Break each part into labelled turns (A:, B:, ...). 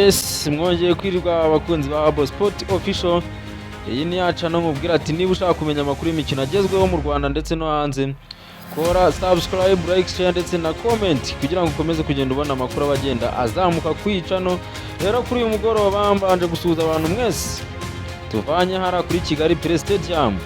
A: Yes, mwongeye kwirirwa abakunzi ba Abo Sport Official. Iyi ni yaca no mubwira ati niba ushaka kumenya amakuru y'imikino agezweho mu Rwanda ndetse no hanze, kora subscribe, like, share ndetse na comment kugira ngo ukomeze kugenda ubona amakuru abagenda azamuka kwicano. Rero kuri uyu mugoroba mbanje gusuhuza abantu mwese tuvanye hara kuri Kigali Play Stadium.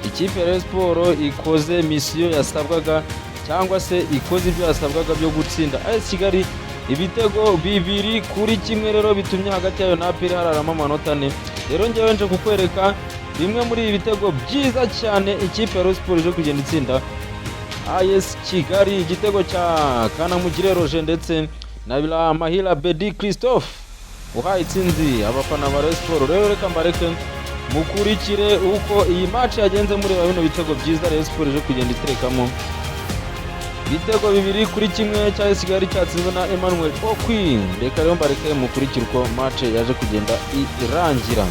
A: Ikipe ya Rayon Sport ikoze mission yasabwaga cyangwa se ikoze ibyo yasabwaga byo gutsinda AS Kigali ibitego 2-1 rero bitumye hagati yayo na APR hararama amanota 4. Rero ngewe nje kukwereka bimwe muri ibi bitego byiza cyane ikipe ya Rayon Sport ije kugenda itsinda AS Kigali. Igitego cya Kanamugire Roger ndetse na Mahila Bedi Christophe uhaye itsinzi abafana ba Rayon Sport. Rero reka mbareke mukurikire uko iyi match yagenze muri bino bitego byiza Rayon Sport ije kugenda iterekamo. Ibitego 2-1 cya AS Kigali cyatsinzwe na Emmanuel Okwi. Reka rero mbareke mukurikire uko match yaje kugenda irangira.